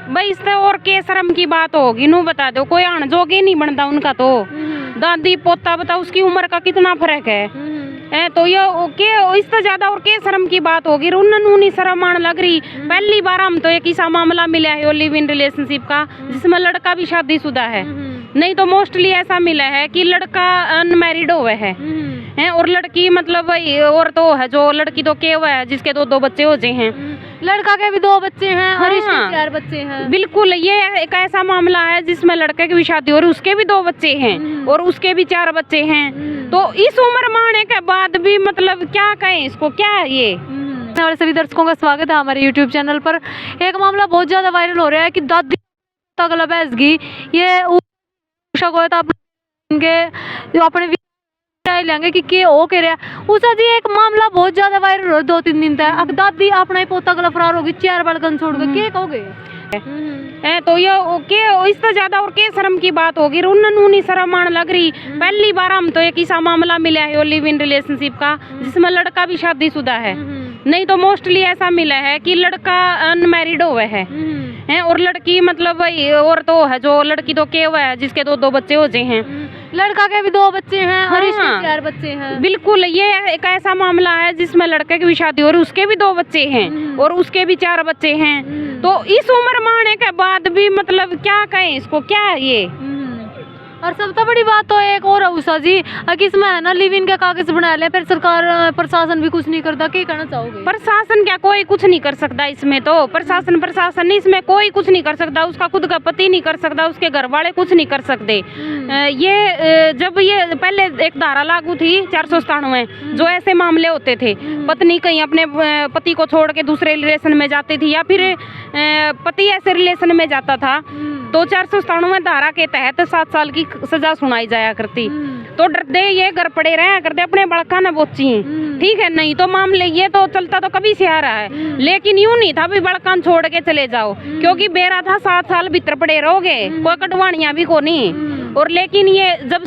भाई इससे और के शर्म की बात होगी, नू बता दो, कोई आण जोगे नहीं बनता उनका तो। दादी पोता बता उसकी उम्र का कितना फर्क है तो ये के इससे ज्यादा और के शर्म की बात होगी। उन्होंने शर्म आने लग रही। पहली बार हम तो एक ऐसा मामला मिला है लिव इन रिलेशनशिप का जिसमें लड़का भी शादीशुदा है, नहीं तो मोस्टली ऐसा मिला है कि लड़का अनमैरिड हुआ है और लड़की मतलब और तो है जो लड़की तो के हुआ है जिसके दो बच्चे हो जाए हैं। लड़का के भी 2 बच्चे हैं और इसके हाँ, 4 बच्चे हैं। बिल्कुल, ये एक ऐसा मामला है जिसमें लड़के की भी शादी हो रही, उसके भी 2 बच्चे हैं और उसके भी 4 बच्चे हैं। तो इस उम्र में आने के बाद भी मतलब क्या कहें इसको, क्या है ये। हमारे सभी दर्शकों का स्वागत है हमारे YouTube चैनल पर। एक मामला बहुत ज्यादा वायरल हो रहा है कि दादी तगला बैसगी ये जो अपने लेंगे कि हो के रहा उसा जी। एक मामला बहुत ज्यादा वायरल हो 2-3 दिन तक। अब दादी अपना ही पोता गला फरार होगी 4 बालकन छोड़ के, क्या कहोगे। तो ये के इससे ज्यादा और के शर्म की बात होगी। उन्होंने शर्म आने लग रही। पहली बार हम तो एक ऐसा मामला मिला है लिव इन रिलेशनशिप का जिसमें लड़का भी शादीशुदा है, नहीं तो मोस्टली ऐसा मिला है कि लड़का अनमैरिड हुआ है और लड़की मतलब और तो है जो लड़की तो के हुआ है जिसके 2 बच्चे हो जाए हैं। लड़का के भी 2 बच्चे हैं और इसके हाँ, 4 बच्चे हैं। बिल्कुल, ये एक ऐसा मामला है जिसमें लड़के की भी शादी हो रही, उसके भी 2 बच्चे हैं और उसके भी 4 बच्चे हैं। तो इस उम्र में आने के बाद भी मतलब क्या कहें इसको, क्या है ये। और सबसे बड़ी बात तो एक और है उषा जी कि इसमें है ना लिव इन के कागज बना ले, फिर सरकार प्रशासन भी कुछ नहीं करता। क्या कहना चाहोगे। प्रशासन क्या, कोई कुछ नहीं कर सकता इसमें तो। प्रशासन इसमें कोई कुछ नहीं कर सकता, उसका खुद का पति नहीं कर सकता, उसके घर वाले कुछ नहीं कर सकते। ये जब ये पहले एक धारा लागू थी 497 जो ऐसे मामले होते थे, पत्नी कहीं अपने पति को छोड़ के दूसरे रिलेशन में जाती थी या फिर पति ऐसे रिलेशन में जाता था तो 497 धारा के तहत 7 साल की सजा सुनाई जाया करती। तो डरते ये घर पड़े रहे करते अपने बड़का न बोची, ठीक है, नहीं तो मामले ये तो चलता तो कभी से आ रहा है। लेकिन यूं नहीं था भी बड़कान छोड़ के चले जाओ, क्योंकि बेरा था 7 साल भीतर पड़े रहोगे, कोई कटवानियां भी को नहीं। और लेकिन ये जब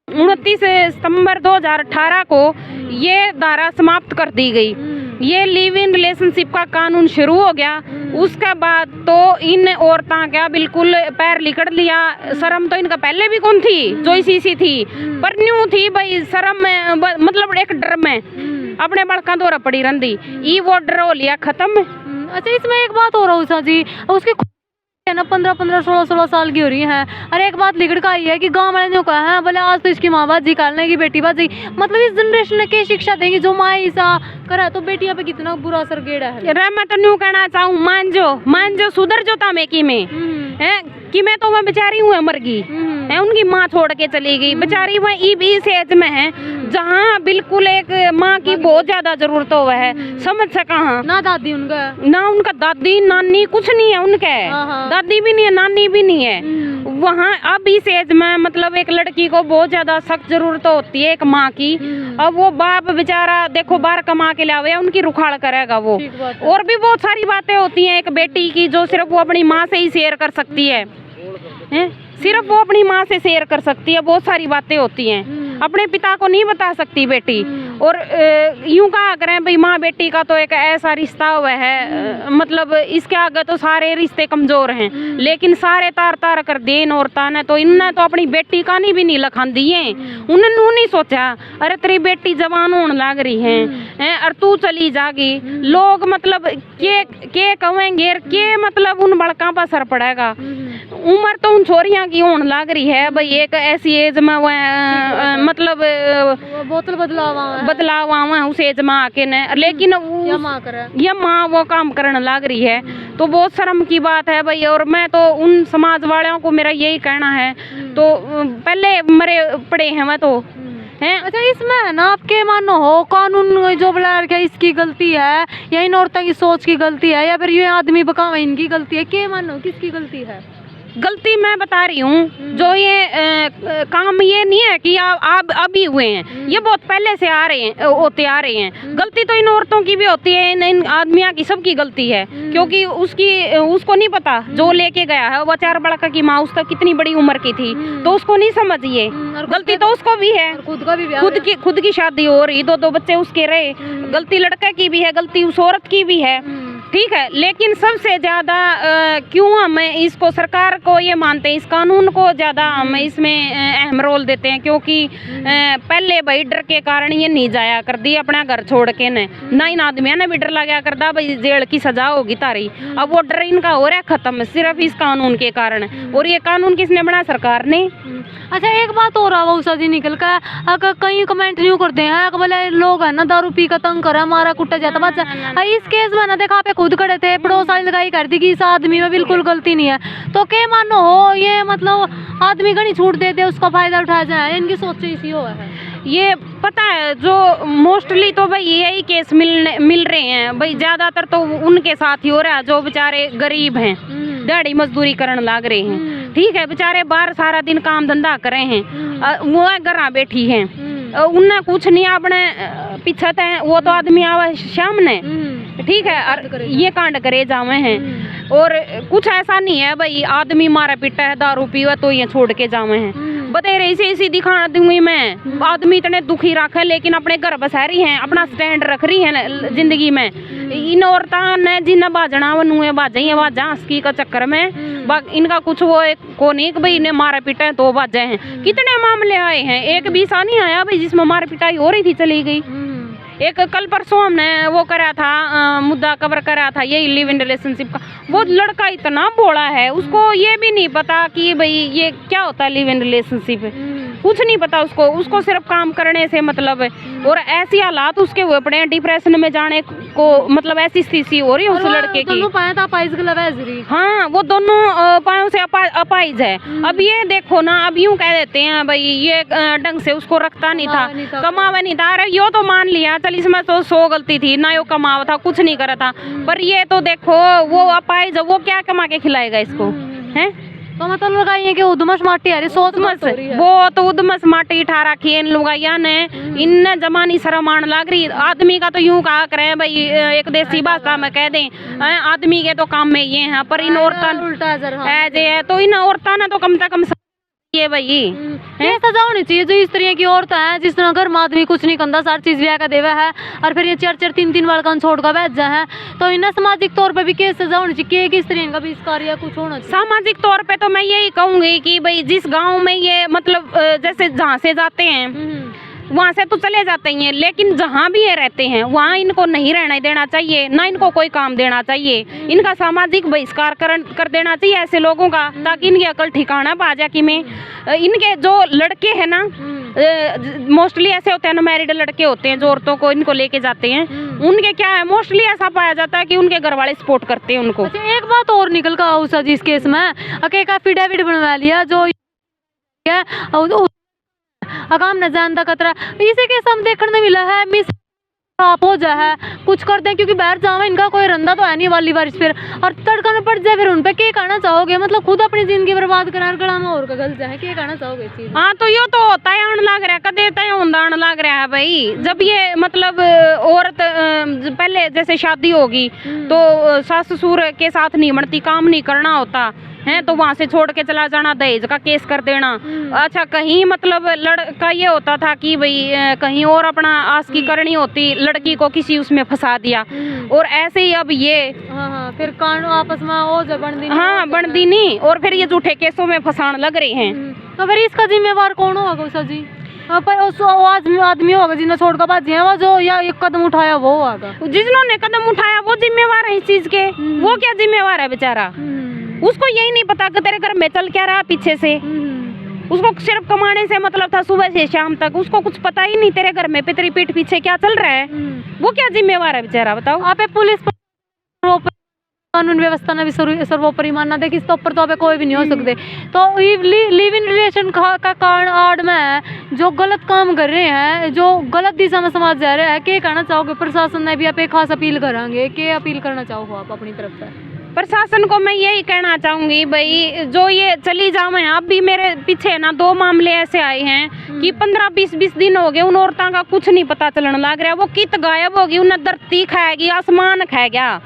29 सितंबर 2018 को ये धारा समाप्त कर दी गई, ये लिव इन रिलेशनशिप का कानून शुरू हो गया। उसके बाद तो इन औरतां का बिल्कुल पैर लिकड़ लिया। शर्म तो इनका पहले भी कौन थी जो इसी थी, पर न्यू थी भाई शर्म में मतलब एक डर में अपने बड़का दौरा पड़ी रही। ये वो डर हो लिया खत्म। अच्छा, इसमें एक बात हो रहा है उषा जी, उसकी ना 15-15, 16-16 साल की हो रही है। और एक बात लिगड़ का आई है कि गांव वाले ने कहा है बोले आज तो इसकी माँ बाजी कालने की बेटी बाजी। मतलब इस जनरेशन ने क्या शिक्षा देंगी जो माँ ऐसा करा तो बेटियां पे कितना बुरा असर गेड़ा है। मैं तो न्यू कहना चाहूँ मान जो सुधर जो था मैं कि मैं तो वह बेचारी हूँ मरगी है, उनकी माँ छोड़ के चली गई बेचारी। वह इस एज में है जहाँ बिल्कुल एक माँ की बहुत ज्यादा जरूरत हो है, समझ सका ना दादी उनका ना उनका दादी नानी कुछ नहीं है उनके, दादी भी नहीं है नानी भी नहीं है वहाँ। अब इस एज में मतलब एक लड़की को बहुत ज्यादा सख्त जरूरत होती है एक माँ की। अब वो बाप बेचारा देखो बाहर कमा के लावे, उनकी रुखाड़ करेगा वो। और भी बहुत सारी बातें होती हैं एक बेटी की जो सिर्फ वो अपनी माँ से ही शेयर कर सकती है, सिर्फ वो अपनी माँ से शेयर कर सकती है। बहुत सारी बातें होती हैं अपने पिता को नहीं बता सकती बेटी। और यूं कहा करें भाई माँ बेटी का तो एक ऐसा रिश्ता हुआ है मतलब इसके आगे तो सारे रिश्ते कमजोर हैं, लेकिन सारे तार तार कर दे इन औरतां ने। तो इनने तो अपनी बेटी का नहीं भी नहीं लखान दिए, उन्होंने नहीं सोचा अरे तेरी बेटी जवान होने लग रही है और तू चली जागी। लोग मतलब के कहेंगे के मतलब उन बड़का पर असर पड़ेगा। उम्र तो उन छोरियां की होने लग रही है भाई एक ऐसी एज में वह मतलब बोतल बदलाव आवा उस एज में आके न, लेकिन ये माँ वो काम करने लग रही है तो बहुत शर्म की बात है भाई। और मैं तो उन समाज वालों को मेरा यही कहना है तो पहले मरे पड़े हैं मैं तो हैं। अच्छा, इसमें है ना आपके मानो हो कानून जो बना रखा है इसकी गलती है या इन औरतों की सोच की गलती है या फिर ये आदमी बकावे इनकी गलती है, क्या मानो किसकी गलती है। गलती मैं बता रही हूँ जो ये काम ये नहीं है कि आप अभी हुए हैं, ये बहुत पहले से आ रहे हैं होते आ रहे हैं। गलती तो इन औरतों की भी होती है, इन आदमियों की सबकी गलती है, क्योंकि उसको नहीं पता जो लेके गया है वो 4 बड़का की माँ उसका कितनी बड़ी उम्र की थी तो उसको नहीं समझिए। गलती तो उसको भी है, खुद की शादी हो रही, 2 बच्चे उसके रहे, गलती लड़के की भी है, गलती उस औरत की भी है। ठीक है, लेकिन सबसे ज्यादा क्यों हम इसको सरकार को ये मानते हैं, इस कानून को ज्यादा हम इसमें अहम रोल देते हैं, क्योंकि पहले भाई डर के कारण ये नहीं जाया कर दी अपना घर छोड़ के न, ना इन आदमियों ने भी डर लगा कर दा भाई जेल की सजा होगी तारी। अब वो डर इनका हो रहा है खत्म सिर्फ इस कानून के कारण। और ये कानून किसने बनाया? सरकार ने। अच्छा एक बात हो रहा उषा जी निकल का अगर कहीं कमेंट नहीं करते हैं बोले लोग है ना दारू पी का तंग करे मारा कुटा जाता बच्चा। इस केस में ना देखा पे खुद खड़े थे, पड़ोस वाली लगाई कर दी कि इस आदमी में बिल्कुल गलती नहीं है, तो क्या मानो हो ये मतलब आदमी घनी छूट देते उसका फायदा उठाया जाए, इनकी सोच इसी हो है। ये पता है जो मोस्टली तो भाई यही केस मिल रहे हैं भाई, ज्यादातर तो उनके साथ ही हो रहा है जो बेचारे गरीब हैं, दिहाड़ी मजदूरी करने लग रहे हैं। ठीक है, बेचारे बाहर सारा दिन काम धंधा कर रहे हैं, वो घर बैठी हैं, उन्हें कुछ नहीं अपने पीछे है, वो तो आदमी आवा शाम ने। ठीक है, और ये कांड करे जावे हैं। और कुछ ऐसा नहीं है भाई आदमी मारा पीटा है दारू पीवा तो ये छोड़ के जावे हैं। बतेरे इसी दिखा दूंगी मैं, आदमी इतने दुखी रखे लेकिन अपने घर बसा रही हैं, अपना स्टैंड रख रही है जिंदगी में। इन औरतां ने जिन्हें बाजना वो नुए बाजा ही बाजा हंसकी का चक्कर में इनका कुछ वो को नहीं कि भाई इन्हें मारा पीटा है तो बाजा हैं। कितने मामले आए हैं, एक भी ऐसा नहीं आया भाई जिसमें मार पिटाई हो रही थी चली गई। एक कल परसों हमने वो करा था मुद्दा कवर करा था यही लिव इन रिलेशनशिप का। वो लड़का इतना बोला है उसको ये भी नहीं पता कि भाई ये क्या होता है लिव इन रिलेशनशिप, कुछ नहीं पता उसको सिर्फ काम करने से मतलब है। और ऐसी हालात उसके हुए पड़े हैं, डिप्रेशन में जाने को मतलब ऐसी स्थिति हो रही है उस लड़के की। हाँ, वो दोनों पायों से अपाइज है। अब ये देखो ना, अब यूं कह देते हैं भाई ये ढंग से उसको रखता नहीं था, कमावा नहीं था। अरे यो तो मान लिया चल इसमें तो 100 गलती थी ना, यो कमावा था कुछ नहीं करा था, पर ये तो देखो वो अपाइज, वो क्या कमा के खिलाएगा इसको है। तो मतलब लगाइए कि उदमस माटी है, सोच मत वो तो उदमस माटी ठा रखी है इन लुगाइया ने, इन जमानी शर्म आने लग रही। आदमी का तो यूं कहा करे भाई एक देसी भाषा में कह दें आदमी के तो काम में ये है, पर इन औरतां उल्टा है तो इन औरतां ने तो कम से कम ये भाई ये सजा होनी चाहिए जो इस तरह की औरत है जिस तरह घर में आदमी कुछ नहीं करता सारी चीज लिया का देवा है और फिर ये 4-4 3-3 बार का छोड़ कर बैठ जा है, तो इन्हें सामाजिक तौर पे भी क्या सजा होनी चाहिए, किस तरह का भी इस कार्य कुछ होना चाहिए। सामाजिक तौर पे तो मैं यही कहूंगी कि भाई जिस गांव में ये मतलब जैसे जहाँ से जाते हैं वहाँ से तो चले जाते हैं, लेकिन जहाँ भी ये रहते हैं वहाँ इनको नहीं रहना देना चाहिए, ना इनको कोई काम देना चाहिए। इनका सामाजिक बहिष्कार कर देना चाहिए ऐसे लोगों का, ताकि इनकी अकल ठिकाना पा जाए। कि में इनके जो लड़के हैं ना मोस्टली ऐसे होते हैं ना, मैरिड लड़के होते हैं जो औरतों को इनको लेके जाते हैं, उनके क्या है मोस्टली ऐसा पाया जाता है कि उनके घर वाले सपोर्ट करते हैं उनको। अच्छा, एक बात और निकल का उषा जी इस केस में एफिडेविट बनवा लिया जो अकाम न जानता खतरा, इसी के हम देखने मिला है मिस आप हो जाए कुछ करते हैं क्योंकि बाहर जावा इनका कोई रंदा तो है नहीं वाली बारिश फिर और तड़का में पड़ जाए, फिर उन पे क्या कहना चाहोगे? मतलब खुद अपनी जिंदगी बर्बाद करार गला में और का गल जाए, क्या कहना चाहोगे इस चीज? हाँ, तो ये तो होता है आने लग रहा है, कदे तय होंदा आने लग रहा है भाई। जब ये मतलब औरत पहले जैसे शादी होगी तो सास ससुर के साथ नहीं बनती, काम नहीं करना होता है, तो वहाँ से छोड़ के चला जाना, दहेज का केस कर देना। अच्छा, कहीं मतलब लड़का ये होता था कि भाई कहीं और अपना आस की करनी होती, लड़की को किसी उसमें फंसा दिया, और ऐसे ही अब ये फिर कांड आपस में हो जा बनती नहीं, और फिर ये झूठे केसों में फंसाने लग रहे हैं। तो फिर इसका जिम्मेवार कौन होगा उषा जी? पर उस आदमी होगा जिन्हें छोड़ कर बाजी है वो जो या एक कदम उठाया वो होगा, जिन्होंने कदम उठाया वो जिम्मेवार है इस चीज के। वो क्या जिम्मेवार है बेचारा, उसको यही नहीं पता कि तेरे घर में चल क्या रहा पीछे से। उसको सिर्फ कमाने से मतलब था सुबह से शाम तक, उसको कुछ पता ही नहीं तेरे घर में तेरी पीठ पीछे क्या चल रहा है। वो क्या जिम्मेवार है बेचारा, बताओ। आप पुलिस कानून व्यवस्था ने भी सर्वोपरि मानना दे, किस ऊपर तो कोई भी नहीं हो सकते। तो लिव इन रिलेशन का कारण आड़ में जो गलत काम कर रहे हैं, जो गलत दिशा में समाज जा रहा है, क्या कहना चाहोगे? प्रशासन ने भी आप एक खास अपील कराएंगे, क्या अपील करना चाहोगे आप अपनी तरफ से? प्रशासन को मैं यही कहना चाहूंगी भाई जो ये चली जावे हैं, अब भी मेरे पीछे ना 2 मामले ऐसे आए हैं कि 15-20 दिन हो गए उन औरतों का कुछ नहीं पता चलने लग रहा। वो कित गायब होगी, उन्हें धरती खाएगी, आसमान खा गया।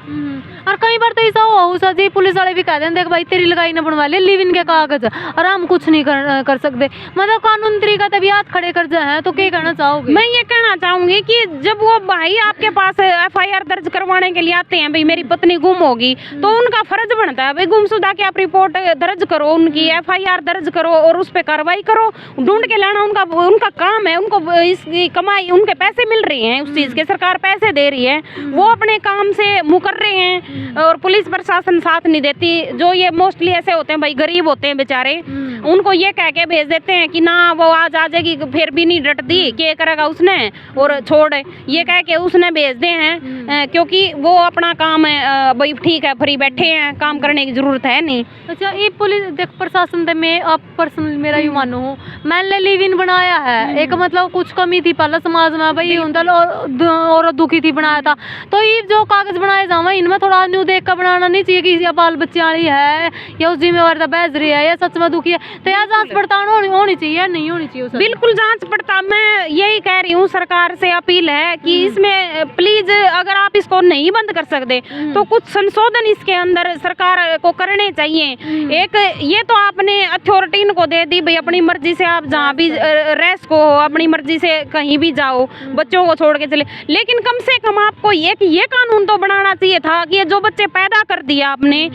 और कई बार तो ऐसा हुआ उषा जी, पुलिस वाले भी कह दें देख भाई तेरी लगाई ना बनवा ले लिव इन के कागज, और हम कुछ नहीं कर सकते। मतलब कानून तरीका तभी हाथ खड़े कर जाए हैं, तो क्या कहना चाहोगे? मैं ये कहना चाहूंगी कि जब वो भाई आपके पास FIR दर्ज करवाने के लिए आते हैं, भाई मेरी पत्नी गुम होगी, तो उनका फर्ज बनता है भाई गुमशुदा की आप रिपोर्ट दर्ज करो, उनकी FIR दर्ज करो और उस पर कार्रवाई करो, ढूंढ के लाना उनका काम है। उनको इसकी कमाई, उनके पैसे मिल रहे हैं उस चीज के, सरकार पैसे दे रही है, वो अपने काम से मुकर रहे हैं और पुलिस प्रशासन साथ नहीं देती। जो ये मोस्टली ऐसे होते हैं भाई, गरीब होते हैं बेचारे, उनको ये कह के भेज देते हैं कि ना वो आज आ जाएगी, फिर भी नहीं डटती, क्या करेगा उसने और छोड़, ये कह के उसने भेज दे हैं क्योंकि वो अपना काम है भाई ठीक है, फ्री बैठे हैं, काम करने की जरूरत है नहीं। अच्छा, ये पुलिस देख प्रशासन तो मैं अब पर्सनल मेरा यू मानू हूँ, मैंने लिव इन बनाया है, एक मतलब कुछ कमी थी पहले समाज में भाई, और दुखी थी बनाया था, तो ये जो कागज बनाए जावे इनमें थोड़ा न्यू देख कर बनाना नहीं चाहिए कि बाल बच्चे वाली है या उस जिम्मेवारी बहस रही है या सच में दुखी है, तो यह जांच पड़ताल होनी चाहिए या नहीं होनी चाहिए? बिल्कुल जांच पड़ताल, मैं यही कह रही हूँ, सरकार से अपील है कि इसमें प्लीज अगर आप इसको नहीं बंद कर सकते तो कुछ संशोधन इसके अंदर सरकार को करने चाहिए। एक ये तो आपने अथॉरिटी इनको दे दी भाई, अपनी मर्जी से आप जहाँ भी रेस्ट को अपनी मर्जी से कहीं भी जाओ, बच्चों को छोड़ के चले, लेकिन कम से कम आपको एक ये कानून तो बनाना चाहिए था कि जो बच्चे पैदा कर दिया आपने,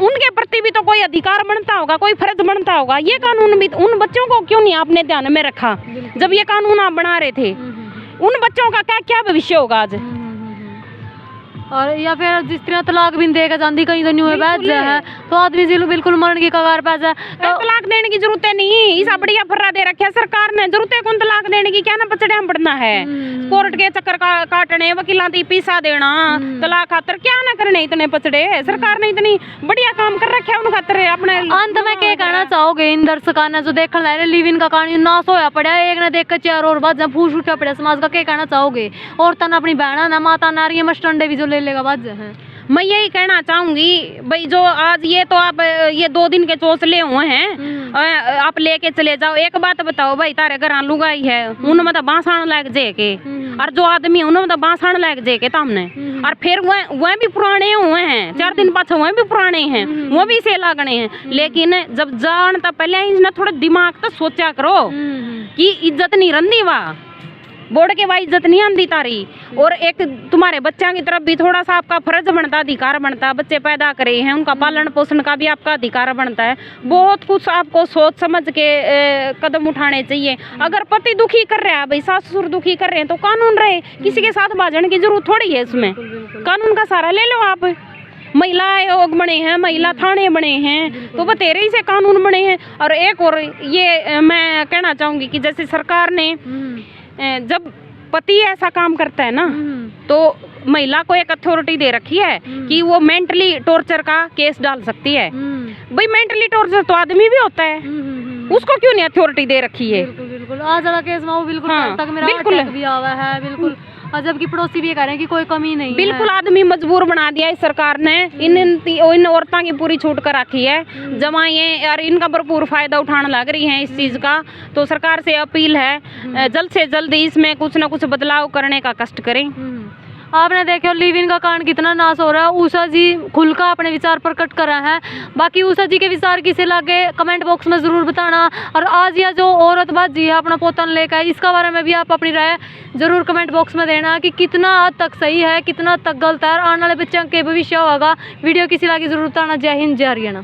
उनके प्रति भी तो कोई अधिकार बनता होगा, कोई फर्ज बनता होगा। ये कानून भी उन बच्चों को क्यों नहीं आपने ध्यान में रखा जब ये कानून आप बना रहे थे? उन बच्चों का क्या क्या भविष्य होगा आज? और या फिर जिस तरह तलाक भी देगा जाती कहीं तो न्यू बैठ है, तो आदमी बिल्कुल मरण की कगार पे जाए, तो तलाक देने की जरूरत नहीं, इस बढ़िया फर्रा दे रखा है सरकार ने, जरूरत है कौन तलाक देने की? क्या ना पचड़े हम पड़ना है, कोर्ट के चक्कर काटने, वकीलों की पीसा देना, तलाक खातर क्या ना करने इतने पचड़े? सरकार ने इतनी बढ़िया काम कर रखा है उन खातर अपने। अंत में क्या कहना चाहोगे इन दर्शकों ने जो देखने रहे लिव इन का कानून नाश होया पड़ा, एक ने देख कर चार और बात फूस उठा पड़ा समाज का, क्या कहना चाहोगे? और तना अपनी बहना ना माता नारी मस्टंडे भी जो ले लेगा बात है। मैं यही कहना चाहूंगी भाई, जो आज ये तो आप ये 2 दिन के चौसले हुए हैं, आप लेके चले जाओ। एक बात बताओ भाई, तारे घर लुगाई है उनमें तो बांसाण लायक जे के, और जो आदमी है उनमें तो बांसाण लायक जे के तामने, और फिर वह भी पुराने हुए हैं, 4 दिन पाछे वह भी पुराने हैं, वो भी से लागने हैं। लेकिन जब जान तो पहले इन्हें थोड़ा दिमाग तो सोचा करो कि इज्जत नहीं रंदी वाह बोर्ड के वाई इज्जत नहीं आंदी तारी, और एक तुम्हारे बच्चों की तरफ भी थोड़ा सा आपका फर्ज बनता, अधिकार बनता है। बच्चे पैदा करे हैं, उनका पालन पोषण का भी आपका अधिकार बनता है। बहुत कुछ आपको सोच समझ के कदम उठाने चाहिए। अगर पति दुखी कर रहा है भाई, सास ससुर दुखी कर रहे हैं, तो कानून रहे, किसी के साथ बाजने की जरूरत थोड़ी है इसमें। कानून का सहारा ले लो आप। महिला आयोग बने हैं, महिला थाने बने हैं, तो बतेरे ही से कानून बने हैं। और एक और ये मैं कहना चाहूंगी कि जैसे सरकार ने जब पति ऐसा काम करता है ना, तो महिला को एक अथॉरिटी दे रखी है कि वो मेंटली टॉर्चर का केस डाल सकती है। भाई मेंटली टॉर्चर तो आदमी भी होता है, उसको क्यों नहीं अथॉरिटी दे रखी है? बिल्कुल आज वाला केस में वो बिल्कुल तक मेरा अटैक भी आवा है, बिल्कुल। और जबकि पड़ोसी भी ये कह रहे हैं कि कोई कमी नहीं बिल्कुल है। आदमी मजबूर बना दिया इस सरकार ने, इन औरतों की पूरी छूट कर रखी है। जमाएं और इनका भरपूर फायदा उठाने लग रही हैं इस चीज का। तो सरकार से अपील है जल्द से जल्द इसमें कुछ ना कुछ बदलाव करने का कष्ट करें। आपने देखो लिव इन का कांड कितना नाश हो रहा है। उषा जी खुलकर अपने विचार प्रकट कर रहे हैं। बाकी उषा जी के विचार किसे लगे कमेंट बॉक्स में ज़रूर बताना। और आज यह जो औरतबाजी है अपना पोतन लेकर, इसका बारे में भी आप अपनी राय ज़रूर कमेंट बॉक्स में देना कि कितना हद तक सही है, कितना हद तक गलत है, और आने वाले बच्चों के भविष्य होगा। वीडियो किसी लगी ज़रूर बताना। जय हिंद, जय हरियाणा।